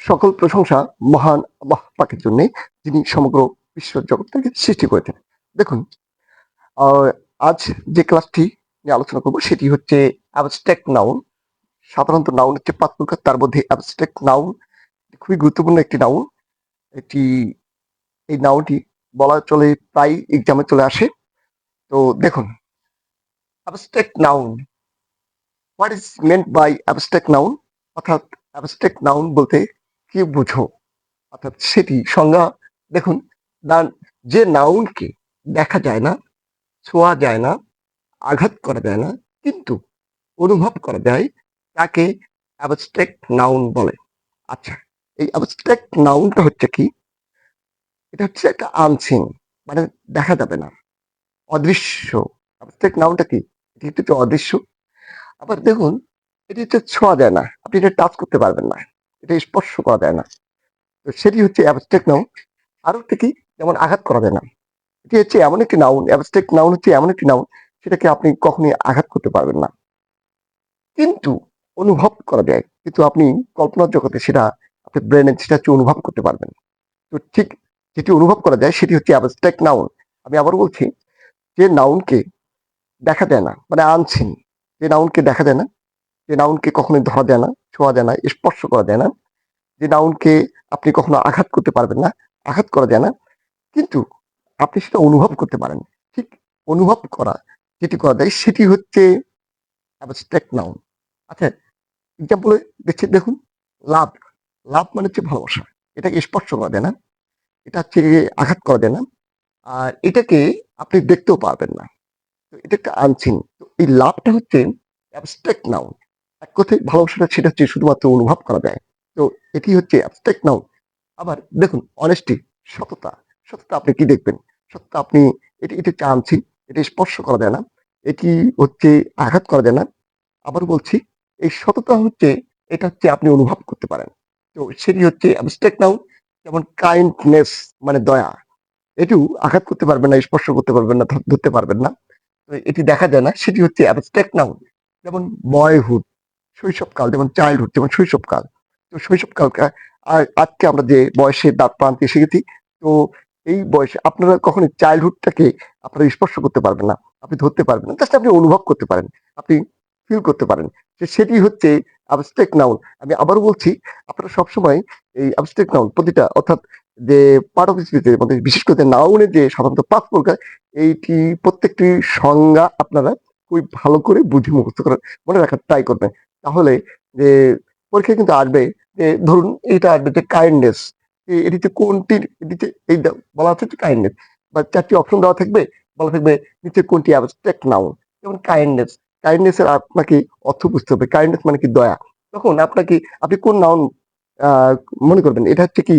সকল প্রশংসা মহান আল্লাহ পাকের জন্য, যিনি সমগ্র বিশ্ব জগৎটাকে সৃষ্টি করেছেন। দেখুন, আহ, আজ যে ক্লাসটি নিয়ে আলোচনা করব সেটি হচ্ছে অ্যাবস্ট্রাক্ট নাউন। সাধারণত নাউন হচ্ছে 5 প্রকার, তার মধ্যে অ্যাবস্ট্রাক্ট নাউন খুবই গুরুত্বপূর্ণ একটি নাউন। এটি এই নাউনটি বলা চলে প্রায় এক্সামে চলে আসে। তো দেখুন, abstract noun, what is meant by abstract noun, অর্থাৎ অ্যাবস্ট্রাক্ট নাউন বলতে কি বুঝো, অর্থাৎ সেটি সংজ্ঞা। দেখুন, যে নাউনকে দেখা যায় না, ছোঁয়া যায় না, আঘাত করা যায় না, কিন্তু অনুভব করা যায়, তাকে অ্যাবস্ট্রাক্ট নাউন বলে। আচ্ছা, এই অ্যাবস্ট্রাক্ট নাউনটা হচ্ছে কি? এটা হচ্ছে একটা আনসিন, মানে দেখা যাবে না, অদৃশ্য। অ্যাবস্ট্রাক্ট নাউনটা কি? এটি হচ্ছে অদৃশ্য। আবার দেখুন, এটি হচ্ছে ছোঁয়া যায় না, আপনি এটা টাচ করতে পারবেন না, এটা স্পর্শ করা যায় না। তো সেটি হচ্ছে অ্যাবস্ট্রাক্ট নাউন। আরো একটা কি, যেমন আঘাত করা যায় না। এটি হচ্ছে এমন একটি নাউন, অ্যাবস্ট্রাক্ট নাউন হচ্ছে এমন একটি নাউন, সেটাকে আপনি কখনোই আঘাত করতে পারবেন না, কিন্তু অনুভব করা যায়। কিন্তু আপনি কল্পনার জগতে সেটা, আপনি ব্রেনে সেটা হচ্ছে অনুভব করতে পারবেন। তো ঠিক যেটি অনুভব করা যায় সেটি হচ্ছে অ্যাবস্ট্রাক্ট নাউন। আমি আবার বলছি, যে নাউনকে দেখা যায় না, মানে আনছিন, যে নাউনকে দেখা যায় না, যে নাউনকে কখনোই ধরা যায় না, ছোঁয়া যায় না, স্পর্শ করা যায় না, যে নাউনকে আপনি কখনো আঘাত করতে পারবেন না, আঘাত করা যায় না, কিন্তু আপনি সেটা অনুভব করতে পারেন। ঠিক অনুভব করা যেটি করা যায় সেটি হচ্ছে অ্যাবস্ট্রাক্ট নাউন। আচ্ছা, এক্সাম্পল দেখছি, দেখুন, লাভ। লাভ মানে হচ্ছে ভালোবাসা। এটাকে স্পর্শ করা যায় না, এটা হচ্ছে আঘাত করা যায় না, আর এটাকে আপনি দেখতেও পারবেন না। তো এটা একটা আনসিন। তো এই লাভটা হচ্ছে অ্যাবস্ট্রাক্ট নাউন। এক কথায় ভালোবাসাটা সেটা হচ্ছে শুধুমাত্র অনুভব করা যায়। তো এটি হচ্ছে অ্যাবস্ট্রাক্ট নাউন। আবার দেখুন, অনেস্টি, সততা। সততা আপনি কি দেখবেন? সততা আপনি, এটা হচ্ছে আনসিন, এটা স্পর্শ করা যায় না, এটি হচ্ছে আঘাত করা যায় না। আবার বলছি, এই সততা হচ্ছে, এটা হচ্ছে আপনি অনুভব করতে পারেন। তো সেটি হচ্ছে অ্যাবস্ট্রাক্ট নাউন। যেমন কাইন্ডনেস, মানে দয়া, এটিও আঘাত করতে পারবেন না, স্পর্শ করতে পারবেন না, ধরতে পারবেন না। তো এটি দেখা যায় না, সেটি হচ্ছে অ্যাবস্ট্রাক্ট নাউন। যেমন বয়হুড, শৈশবকাল, যেমন চাইল্ডহুড, যেমন শৈশবকাল। তো শৈশবকালকে, আর আজকে আমরা যে বয়সের দাঁত প্রান্তে এসে গেছি, তো এই বয়সে আপনারা কখনোই চাইল্ডহুডটাকে আপনারা স্পর্শ করতে পারবেন না, আপনি ধরতে পারবেন না, জাস্ট আপনি অনুভব করতে পারেন, আপনি ফিল করতে পারেন। সেটি হচ্ছে অ্যাবস্ট্রাক্ট নাউন। আমি আবারও বলছি, আপনারা সবসময় এই অ্যাবস্ট্রাক্ট নাউন প্রতিটা, অর্থাৎ যে পার্ট অফ স্পিচের মধ্যে বিশেষ করে নাউনের যে সাধারণত 5 প্রকার, এইটি প্রত্যেকটি সংজ্ঞা আপনারা খুবই ভালো করে বুঝে মুখস্থ করার, মনে রাখার ট্রাই করবেন। তাহলে যে পরীক্ষায় কিন্তু আসবে, যে ধরুন এইটা আসবে যে কাইন্ডনেস, এটিতে কোনটি, এটিতে এই বলা আছে যে কাইন্ডনেস, বা 4টি অপশন দেওয়া থাকবে, বলা থাকবে নিচে কোনটি অ্যাবস্ট্রাক্ট নাউন। যেমন কাইন্ডনেস, কাইন্ডনেস এর আপনাকে অর্থ বুঝতে হবে, কাইন্ডনেস মানে কি দয়া। তখন আপনাকে, আপনি কোন নাউন মনে করবেন, এটা হচ্ছে কি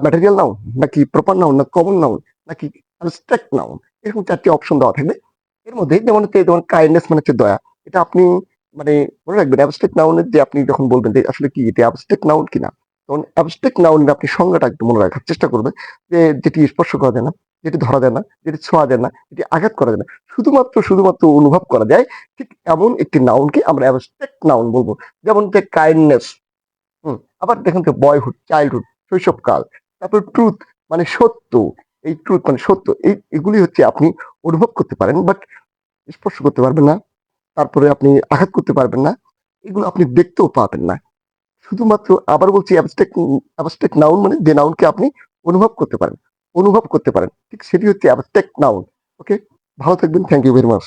ম্যাটেরিয়াল নাউন, নাকি প্রপার নাউন, না কমন নাউন, নাকি অ্যাবস্ট্রাক্ট নাউন। এরকম 4টি অপশন দেওয়া থাকবে। এর মধ্যে যেমন হচ্ছে, যেমন কাইন্ডনেস মানে হচ্ছে দয়া, এটা আপনি মানে মনে রাখবেন, অ্যাবস্ট্রাক্ট নাউনের যে আপনি যখন বলবেন যে আসলে কি এটা অ্যাবস্ট্রাক্ট নাউন কিনা, তখন অ্যাবস্ট্রাক্ট নাউনের আপনি সংজ্ঞাটা একটু মনে রাখার চেষ্টা করবেন, যে যেটি স্পর্শ করা যায় না, যেটি ধরা যায় না, যেটি ছোঁয়া যায় না, যেটি আঘাত করা যায় না, শুধুমাত্র অনুভব করা যায়, ঠিক এমন একটি নাউনকে আমরা অ্যাবস্ট্রাক্ট নাউন বলবো। যেমন যে কাইন্ডনেস। আবার দেখুন, তো বয়হুড, চাইল্ডহুড, শৈশবকাল, তারপর ট্রুথ, মানে সত্য। এই ট্রুথ মানে সত্য, এগুলি হচ্ছে আপনি অনুভব করতে পারেন, বাট স্পর্শ করতে পারবেন না, তারপরে আপনি আঘাত করতে পারবেন না, এগুলো আপনি দেখতেও পাবেন না। শুধুমাত্র, আবার বলছি, অ্যাবস্ট্রাক্ট, অ্যাবস্ট্রাক্ট নাউন মানে যে নাউনকে আপনি অনুভব করতে পারেন, অনুভব করতে পারেন, ঠিক সেটি হচ্ছে অ্যাবস্ট্রাক্ট নাউন। ওকে, ভালো থাকবেন, থ্যাংক ইউ ভেরি মাচ।